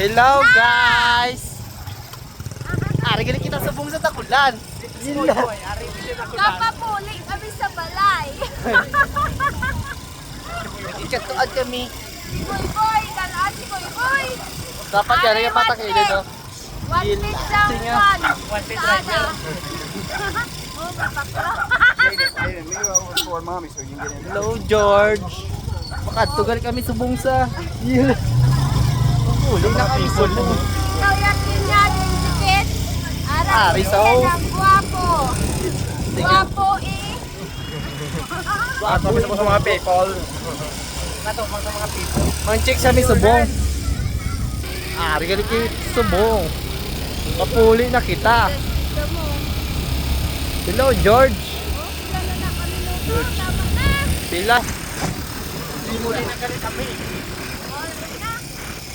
Hello guys! Ari gali kita subong sa takulan. Kapapuli kami sa balay. Nagkikatuan kami. Boy, kalaan si Boy. Dapat yan yung patakilin, no? One piece lang, Singa. one. Sana. Oh, mapakla. For mommy so you can get in. Hello George! Makatugal kami subong sa... Huli na kami subong. Ikaw yakin niya din sikit. Ari, so? Ang guwapo. Guwapo eh. Ako sa mga people. Mang-check siya may subong. Ari gali kay subong. Mapuli na kita. Gusto mo. Hello George! Oh, sila na kami luto. Tama na. Pila? Muli na kami.